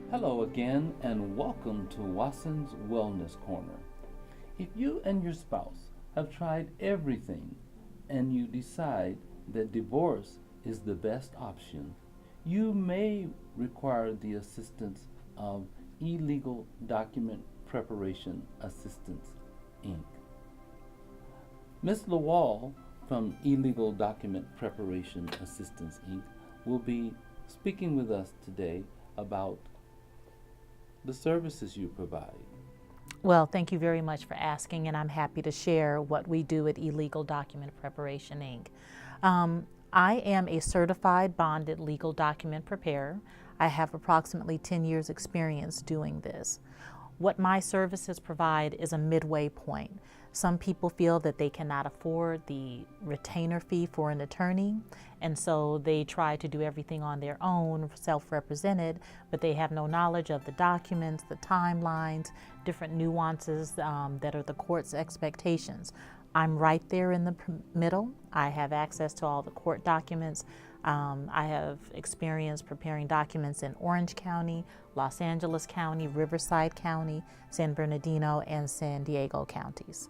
Hello again, and welcome to A.Wassen's Wellness Corner. If you and your spouse have tried everything and you decide that divorce is the best option, you may require the assistance of Illegal Document Preparation Assistance, Inc. Ms. Lawal from Illegal Document Preparation Assistance, Inc. will be speaking with us today about the services you provide. Well, thank you very much for asking, and I'm happy to share what we do at Illegal Document Preparation, Inc. I am a certified bonded legal document preparer. I have approximately 10 years experience doing this. What my services provide is a midway point. Some people feel that they cannot afford the retainer fee for an attorney, and so they try to do everything on their own, self-represented, but they have no knowledge of the documents, the timelines, different nuances that are the court's expectations. I'm right there in the middle. I have access to all the court documents. I have experience preparing documents in Orange County, Los Angeles County, Riverside County, San Bernardino, and San Diego counties.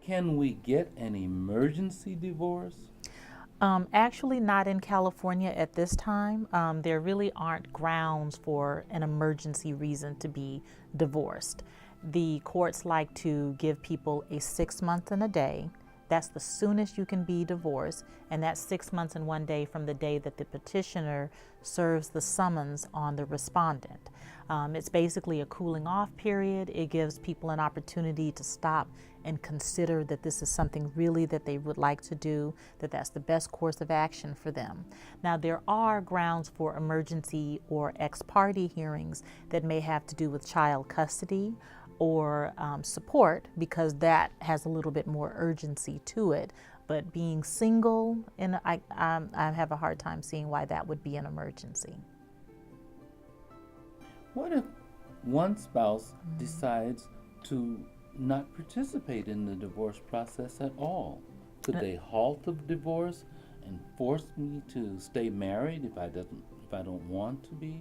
Can we get an emergency divorce? Actually, not in California at this time. There really aren't grounds for an emergency reason to be divorced. The courts like to give people a 6 months and a day. That's the soonest you can be divorced, and that's 6 months and 1 day from the day that the petitioner serves the summons on the respondent. It's basically a cooling off period. It gives people an opportunity to stop and consider that this is something really that they would like to do, that that's the best course of action for them. Now, there are grounds for emergency or ex parte hearings that may have to do with child custody or support, because that has a little bit more urgency to it. But being single, and I have a hard time seeing why that would be an emergency. What if one spouse decides to not participate in the divorce process at all? Could they halt the divorce and force me to stay married if I don't want to be?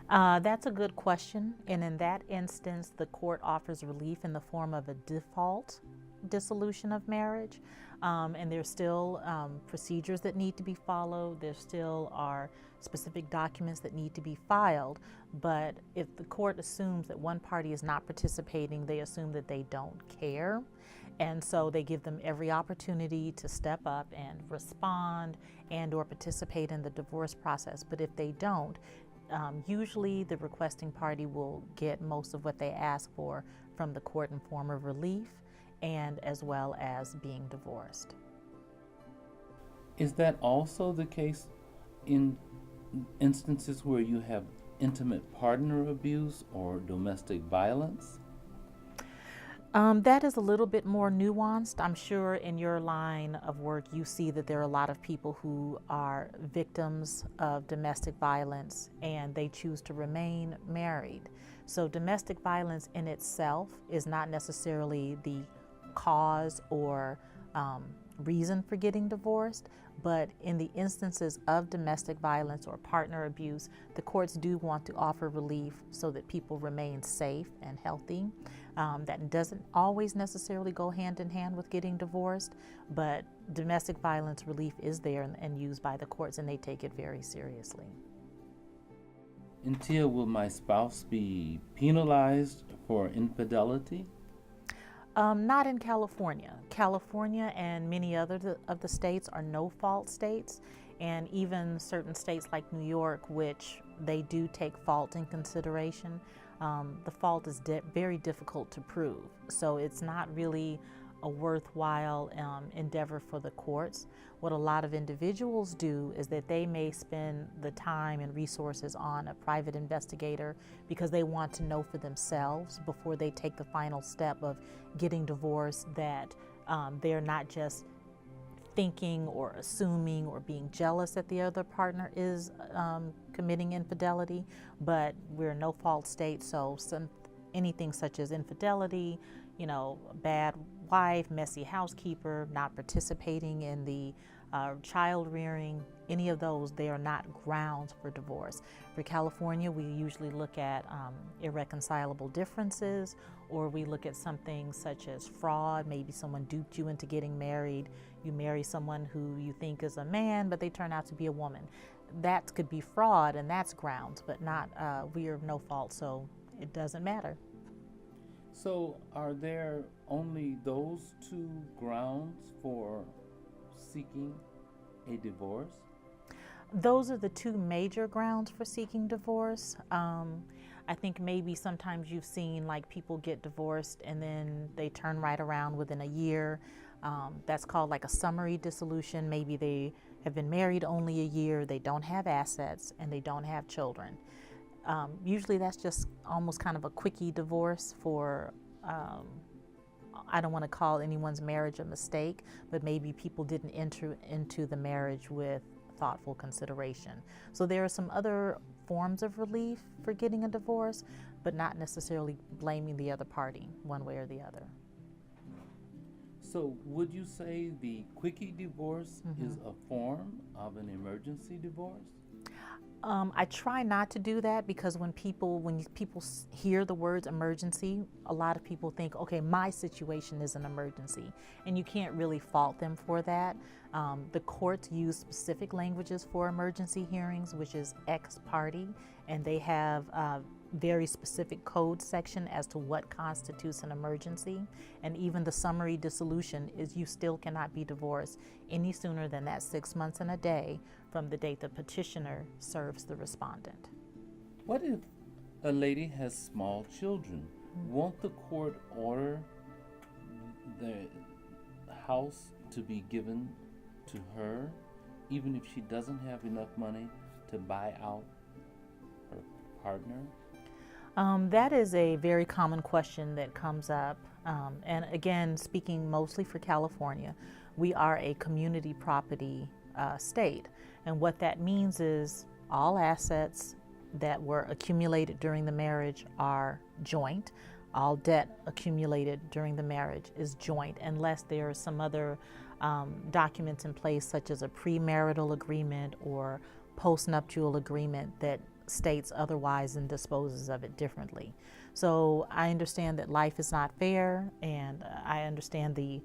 That's a good question. And in that instance, the court offers relief in the form of a default dissolution of marriage. And there's still procedures that need to be followed. There still are specific documents that need to be filed. But if the court assumes that one party is not participating, they assume that they don't care. And so they give them every opportunity to step up and respond and or participate in the divorce process. But if they don't, usually the requesting party will get most of what they ask for from the court in form of relief and as well as being divorced. Is that also the case in instances where you have intimate partner abuse or domestic violence? That is a little bit more nuanced. I'm sure in your line of work you see that there are a lot of people who are victims of domestic violence and they choose to remain married. So domestic violence in itself is not necessarily the cause or reason for getting divorced, but in the instances of domestic violence or partner abuse, the courts do want to offer relief so that people remain safe and healthy. That doesn't always necessarily go hand in hand with getting divorced, but domestic violence relief is there and used by the courts, and they take it very seriously. Entia, will my spouse be penalized for infidelity? Not in California. California and many other of the states are no-fault states, and even certain states like New York, which they do take fault in consideration. The fault is very difficult to prove, so it's not really a worthwhile endeavor for the courts. What a lot of individuals do is that they may spend the time and resources on a private investigator because they want to know for themselves before they take the final step of getting divorced that they're not just thinking or assuming or being jealous that the other partner is committing infidelity, but we're a no-fault state, so anything such as infidelity, bad wife, messy housekeeper, not participating in the child rearing, any of those, they are not grounds for divorce. For California, we usually look at irreconcilable differences, or we look at something such as fraud. Maybe someone duped you into getting married. You marry someone who you think is a man, but they turn out to be a woman. That could be fraud, and that's grounds, but not we are no fault, so it doesn't matter. So, are there only those two grounds for seeking a divorce? Those are the two major grounds for seeking divorce. I think maybe sometimes you've seen like people get divorced and then they turn right around within a year. That's called like a summary dissolution. Maybe they have been married only a year, they don't have assets, and they don't have children. Usually that's just almost kind of a quickie divorce for, I don't want to call anyone's marriage a mistake, but maybe people didn't enter into the marriage with thoughtful consideration. So there are some other forms of relief for getting a divorce, but not necessarily blaming the other party one way or the other. So, would you say the quickie divorce is a form of an emergency divorce? I try not to do that because when people hear the words emergency, a lot of people think, okay, my situation is an emergency, and you can't really fault them for that. The courts use specific languages for emergency hearings, which is ex parte, and they have very specific code section as to what constitutes an emergency. And even the summary dissolution is you still cannot be divorced any sooner than that 6 months and a day from the date the petitioner serves the respondent. What if a lady has small children? Won't the court order the house to be given to her, even if she doesn't have enough money to buy out her partner? That is a very common question that comes up. And again, speaking mostly for California, we are a community property state. And what that means is all assets that were accumulated during the marriage are joint. All debt accumulated during the marriage is joint, unless there are some other documents in place, such as a premarital agreement or postnuptial agreement that states otherwise and disposes of it differently. So I understand that life is not fair, and I understand the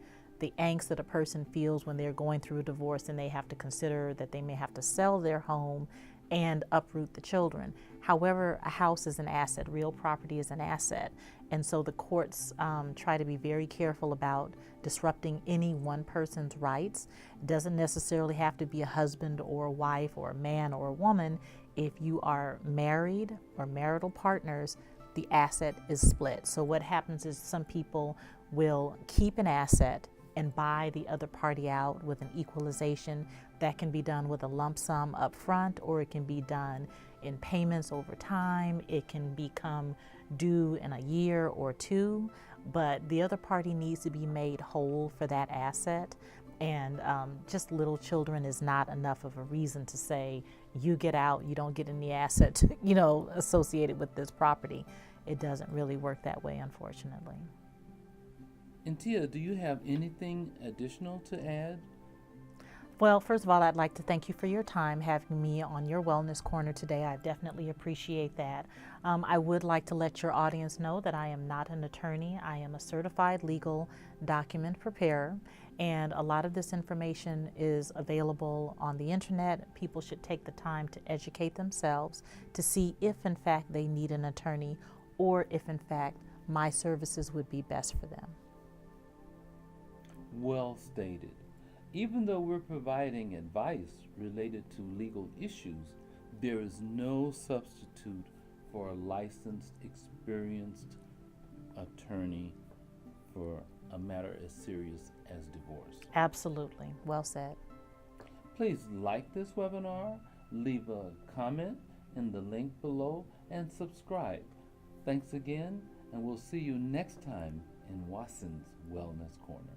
angst that a person feels when they're going through a divorce and they have to consider that they may have to sell their home and uproot the children. However, a house is an asset, real property is an asset, and so the courts try to be very careful about disrupting any one person's rights. It doesn't necessarily have to be a husband or a wife or a man or a woman. If you are married or marital partners, the asset is split. So what happens is some people will keep an asset and buy the other party out with an equalization. That can be done with a lump sum up front, or it can be done in payments over time. It can become due in a year or two, but the other party needs to be made whole for that asset. And just little children is not enough of a reason to say, you get out, you don't get any asset, associated with this property. It doesn't really work that way, unfortunately. Entia, do you have anything additional to add? Well, first of all, I'd like to thank you for your time having me on your Wellness Corner today. I definitely appreciate that. I would like to let your audience know that I am not an attorney. I am a certified legal document preparer, and a lot of this information is available on the internet. People should take the time to educate themselves to see if, in fact, they need an attorney, or if, in fact, my services would be best for them. Well stated. Even though we're providing advice related to legal issues, there is no substitute for a licensed, experienced attorney for a matter as serious as divorce. Absolutely. Well said. Please like this webinar, leave a comment in the link below, and subscribe. Thanks again, and we'll see you next time in Wassen's Wellness Corner.